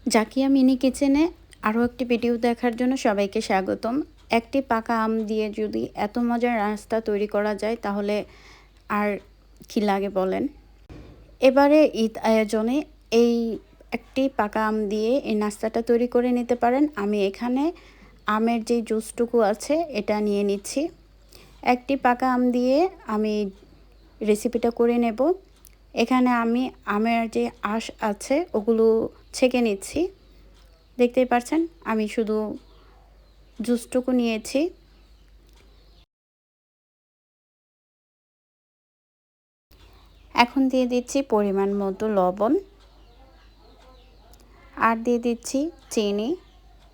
Zakia mini কিচেনে আরও একটি ভিডিও দেখার জন্য সবাইকে স্বাগতম। একটি পাকা আম দিয়ে যদি এত মজার নাস্তা তৈরি করা যায় তাহলে আর কি লাগে বলেন। এবারে ঈদ আয়োজনে এই একটি পাকা আম দিয়ে এই নাস্তাটা তৈরি করে নিতে পারেন। আমি এখানে আমের যে জুসটুকু আছে এটা নিয়ে নিচ্ছি। একটি পাকা আম দিয়ে আমি রেসিপিটা করে নেব। এখানে আমি আমের যে আঁশ আছে ওগুলো ছেঁকে নিচ্ছি। দেখতেই পাচ্ছেন আমি শুধু জুসটুকু নিয়েছি। এখন দিয়ে দিচ্ছি পরিমাণ মতো লবণ, আর দিয়ে দিচ্ছি চিনি।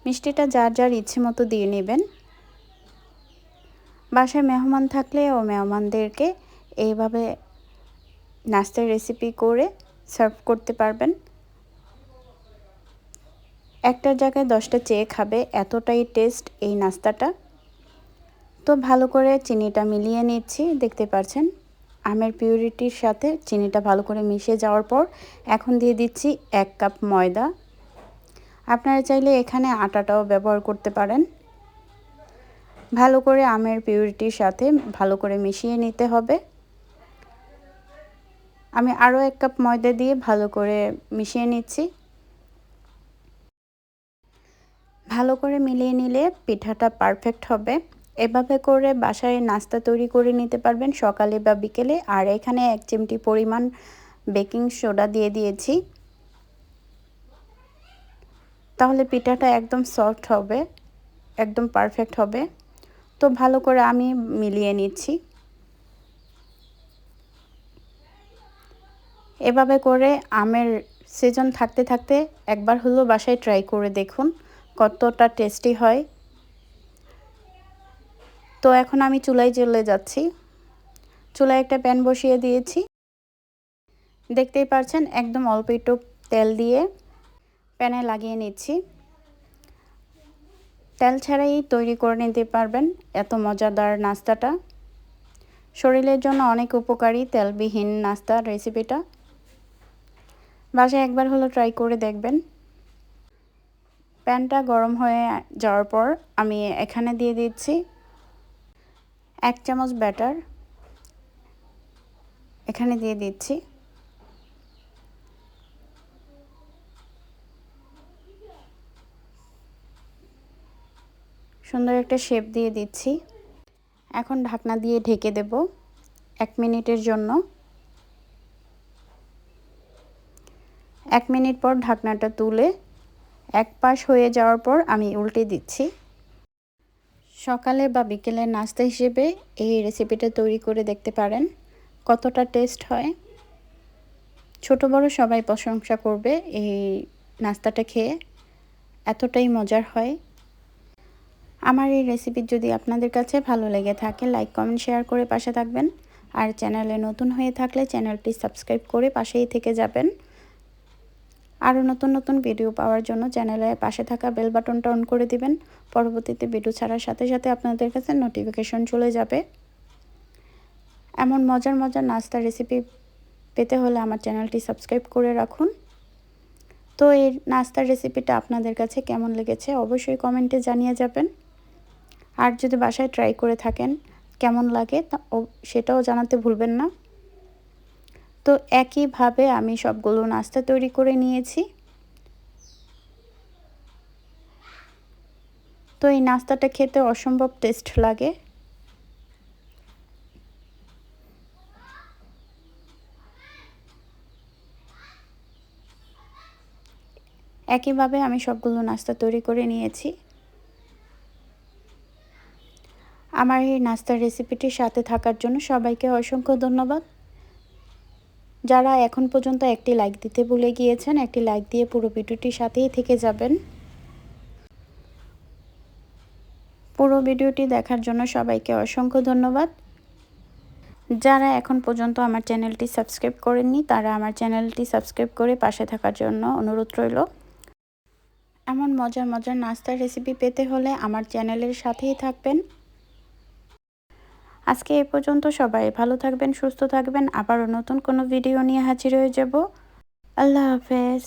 মিষ্টিটা যার যার ইচ্ছে মতো দিয়ে নেবেন। বাসায় মেহমান থাকলে ও মেহমানদেরকে এইভাবে নাস্তার রেসিপি করে সার্ভ করতে পারবেন। একটার জায়গায় 10টা চেয়ে খাবে, এতটাই টেস্ট এই নাস্তাটা। তো ভালো করে চিনিটা মিলিয়ে নিচ্ছি। দেখতে পাচ্ছেন আমের পিউরিটির সাথে চিনিটা ভালো করে মিশে যাওয়ার পর এখন দিয়ে দিচ্ছি 1 কাপ ময়দা। আপনারা চাইলে এখানে আটাটাও ব্যবহার করতে পারেন। ভালো করে আমের পিউরিটির সাথে ভালো করে মিশিয়ে নিতে হবে। আমি আরও 1 কাপ ময়দা দিয়ে ভালো করে মিশিয়ে নিচ্ছি। ভালো করে মিলিয়ে নিলে পিঠাটা পারফেক্ট হবে। এভাবে করে বাসায় নাস্তা তৈরি করে নিতে পারবেন সকালে বা বিকেলে। আর এখানে 1 চিমটি পরিমাণ বেকিং সোডা দিয়ে দিয়েছি, তাহলে পিঠাটা একদম সফট হবে, একদম পারফেক্ট হবে। তো ভালো করে আমি মিলিয়ে নিচ্ছি। এভাবে করে আমের সিজন থাকতে থাকতে একবার হলেও বাসায় ট্রাই করে দেখুন কতটা টেস্টি হয়। তো এখন আমি চুলায় চলে যাচ্ছি। চুলায় একটা প্যান বসিয়ে দিয়েছি। দেখতেই পাচ্ছেন একদম অল্প একটু তেল দিয়ে প্যানে লাগিয়ে নিচ্ছি। তেল ছাড়াই তৈরি করে নিতে পারবেন এত মজাদার নাস্তাটা। শরীরের জন্য অনেক উপকারী তেলবিহীন নাস্তার রেসিপিটা। বাসায় একবার হলো ট্রাই করে দেখবেন। প্যানটা গরম হয়ে যাওয়ার পর আমি এখানে দিয়ে দিচ্ছি 1 চামচ ব্যাটার। এখানে দিয়ে দিচ্ছি। সুন্দর একটা শেপ দিয়ে দিচ্ছি। এখন ঢাকনা দিয়ে ঢেকে দেব 1 মিনিটের জন্য। 1 মিনিট পর ঢাকনাটা তুলে এক পাশ হয়ে যাওয়ার পর আমি উল্টে দিচ্ছি। সকালে বা বিকেলের নাস্তা হিসেবে এই রেসিপিটা তৈরি করে দেখতে পারেন কতটা টেস্ট হয়। ছোট বড় সবাই প্রশংসা করবে এই নাস্তাটা খেয়ে, এতটাই মজার হয়। আমার এই রেসিপি যদি আপনাদের কাছে ভালো লেগে থাকে লাইক কমেন্ট শেয়ার করে পাশে থাকবেন। আর চ্যানেলে নতুন হয়ে থাকলে চ্যানেলটি সাবস্ক্রাইব করে পাশেই থেকে যাবেন। আরও নতুন নতুন ভিডিও পাওয়ার জন্য চ্যানেলের পাশে থাকা বেল বাটনটা অন করে দিবেন। পরবর্তীতে ভিডিও ছাড়ার সাথে সাথে আপনাদের কাছে নোটিফিকেশন চলে যাবে। এমন মজার মজার নাস্তার রেসিপি পেতে হলে আমার চ্যানেলটি সাবস্ক্রাইব করে রাখুন। তো এই নাস্তার রেসিপিটা আপনাদের কাছে কেমন লেগেছে অবশ্যই কমেন্টে জানিয়ে যাবেন। আর যদি বাসায় ট্রাই করে থাকেন কেমন লাগে সেটাও জানাতে ভুলবেন না। তো একইভাবে আমি সবগুলো নাস্তা তৈরি করে নিয়েছি। তো এই নাস্তাটা খেতে অসম্ভব টেস্ট লাগে। একইভাবে আমি সবগুলো নাস্তা তৈরি করে নিয়েছি। আমার এই নাস্তার রেসিপিটির সাথে থাকার জন্য সবাইকে অসংখ্য ধন্যবাদ। যারা এখন পর্যন্ত একটি লাইক দিতে ভুলে গিয়েছেন একটি লাইক দিয়ে পুরো ভিডিওটির সাথেই থেকে যাবেন। পুরো ভিডিওটি দেখার জন্য সবাইকে অসংখ্য ধন্যবাদ। যারা এখন পর্যন্ত আমার চ্যানেলটি সাবস্ক্রাইব করেননি তারা আমার চ্যানেলটি সাবস্ক্রাইব করে পাশে থাকার জন্য অনুরোধ রইল। এমন মজার মজার নাস্তার রেসিপি পেতে হলে আমার চ্যানেলের সাথেই থাকবেন। আজকে এই পর্যন্ত, সবাই ভালো থাকবেন, সুস্থ থাকবেন। আবারও নতুন কোনো ভিডিও নিয়ে হাজির হয়ে যাব। আল্লাহ হাফেজ।